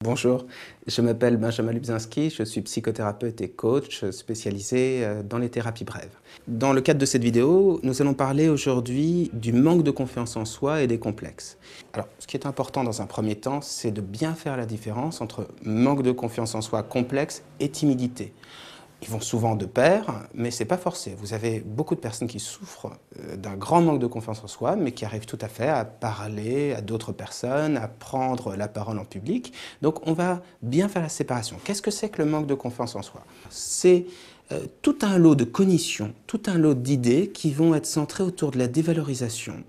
Bonjour, je m'appelle Benjamin Lubzinski, je suis psychothérapeute et coach spécialisé dans les thérapies brèves. Dans le cadre de cette vidéo, nous allons parler aujourd'hui du manque de confiance en soi et des complexes. Alors, ce qui est important dans un premier temps, c'est de bien faire la différence entre manque de confiance en soi, complexe et timidité. Ils vont souvent de pair, mais ce n'est pas forcé. Vous avez beaucoup de personnes qui souffrent d'un grand manque de confiance en soi, mais qui arrivent tout à fait à parler à d'autres personnes, à prendre la parole en public. Donc on va bien faire la séparation. Qu'est-ce que c'est que le manque de confiance en soi? C'est tout un lot de cognitions, tout un lot d'idées qui vont être centrées autour de la dévalorisation,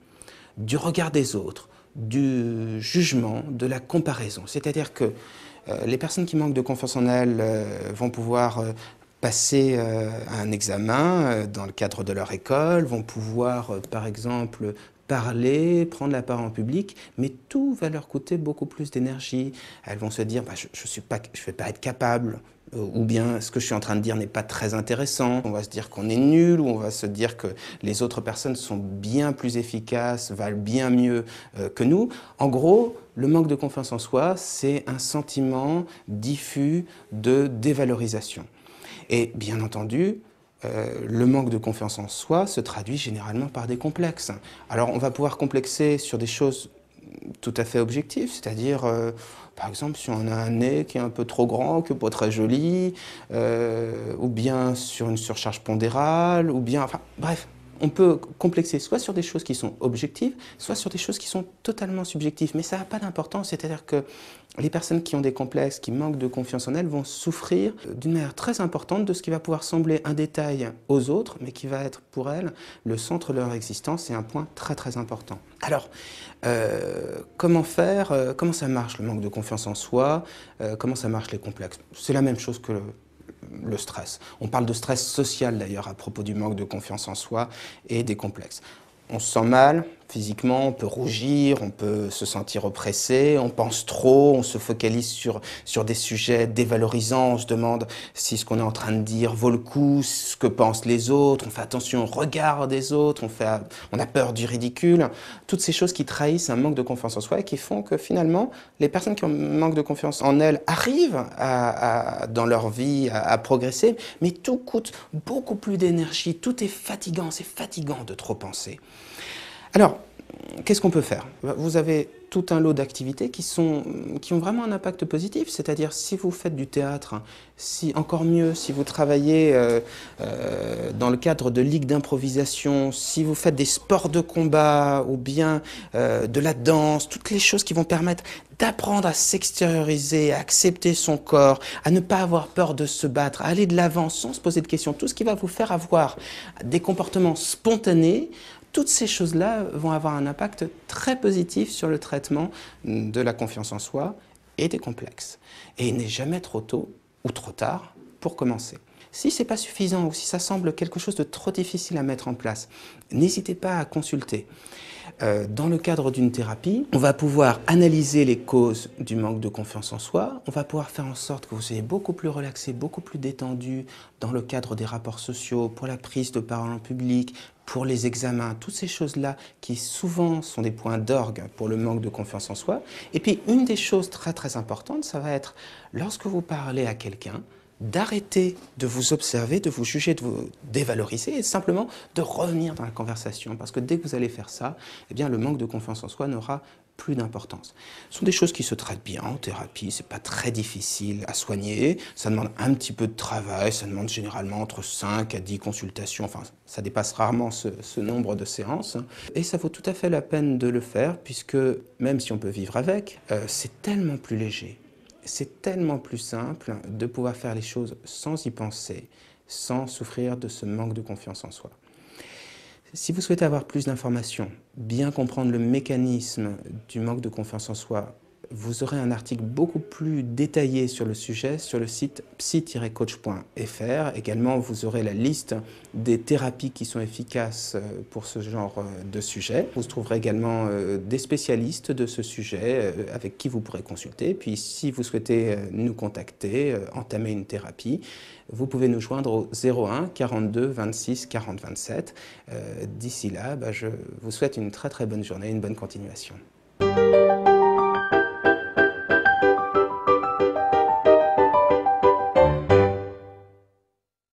du regard des autres, du jugement, de la comparaison. C'est-à-dire que les personnes qui manquent de confiance en elles vont pouvoir passer un examen dans le cadre de leur école, vont pouvoir, par exemple, parler, prendre la parole en public, mais tout va leur coûter beaucoup plus d'énergie. Elles vont se dire, je ne vais pas être capable, ou bien ce que je suis en train de dire n'est pas très intéressant. On va se dire qu'on est nul, ou on va se dire que les autres personnes sont bien plus efficaces, valent bien mieux que nous. En gros, le manque de confiance en soi, c'est un sentiment diffus de dévalorisation. Et bien entendu, le manque de confiance en soi se traduit généralement par des complexes. Alors on va pouvoir complexer sur des choses tout à fait objectives, c'est-à-dire par exemple si on a un nez qui est un peu trop grand, qui n'est pas très joli, ou bien sur une surcharge pondérale, ou bien, enfin bref. On peut complexer soit sur des choses qui sont objectives, soit sur des choses qui sont totalement subjectives. Mais ça n'a pas d'importance, c'est-à-dire que les personnes qui ont des complexes, qui manquent de confiance en elles, vont souffrir d'une manière très importante de ce qui va pouvoir sembler un détail aux autres, mais qui va être pour elles le centre de leur existence et un point très très important. Alors, comment faire, comment ça marche le manque de confiance en soi, comment ça marche les complexes? C'est la même chose que le stress. On parle de stress social d'ailleurs à propos du manque de confiance en soi et des complexes. On se sent mal physiquement, on peut rougir, on peut se sentir oppressé, on pense trop, on se focalise sur des sujets dévalorisants, on se demande si ce qu'on est en train de dire vaut le coup, ce que pensent les autres, on fait attention au regard des autres, on a peur du ridicule. Toutes ces choses qui trahissent un manque de confiance en soi et qui font que finalement, les personnes qui ont un manque de confiance en elles arrivent dans leur vie à progresser, mais tout coûte beaucoup plus d'énergie, tout est fatigant, c'est fatigant de trop penser. Alors, qu'est-ce qu'on peut faire? Vous avez tout un lot d'activités qui ont vraiment un impact positif, c'est-à-dire si vous faites du théâtre, encore mieux, si vous travaillez dans le cadre de ligues d'improvisation, si vous faites des sports de combat ou bien de la danse, toutes les choses qui vont permettre d'apprendre à s'extérioriser, à accepter son corps, à ne pas avoir peur de se battre, à aller de l'avant sans se poser de questions, tout ce qui va vous faire avoir des comportements spontanés. Toutes ces choses-là vont avoir un impact très positif sur le traitement de la confiance en soi et des complexes. Et il n'est jamais trop tôt ou trop tard pour commencer. Si ce n'est pas suffisant ou si ça semble quelque chose de trop difficile à mettre en place, n'hésitez pas à consulter. Dans le cadre d'une thérapie, on va pouvoir analyser les causes du manque de confiance en soi, on va pouvoir faire en sorte que vous soyez beaucoup plus relaxé, beaucoup plus détendu dans le cadre des rapports sociaux, pour la prise de parole en public, pour les examens, toutes ces choses-là qui souvent sont des points d'orgue pour le manque de confiance en soi. Et puis une des choses très très importantes, ça va être lorsque vous parlez à quelqu'un, d'arrêter de vous observer, de vous juger, de vous dévaloriser et simplement de revenir dans la conversation. Parce que dès que vous allez faire ça, eh bien, le manque de confiance en soi n'aura plus d'importance. Ce sont des choses qui se traitent bien en thérapie, c'est pas très difficile à soigner, ça demande un petit peu de travail, ça demande généralement entre 5 à 10 consultations, enfin ça dépasse rarement ce nombre de séances. Et ça vaut tout à fait la peine de le faire puisque même si on peut vivre avec, c'est tellement plus léger. C'est tellement plus simple de pouvoir faire les choses sans y penser, sans souffrir de ce manque de confiance en soi. Si vous souhaitez avoir plus d'informations, bien comprendre le mécanisme du manque de confiance en soi, vous aurez un article beaucoup plus détaillé sur le sujet sur le site psy-coach.fr. Également, vous aurez la liste des thérapies qui sont efficaces pour ce genre de sujet. Vous trouverez également des spécialistes de ce sujet avec qui vous pourrez consulter. Puis, si vous souhaitez nous contacter, entamer une thérapie, vous pouvez nous joindre au 01 42 26 40 27. D'ici là, je vous souhaite une très très bonne journée, une bonne continuation.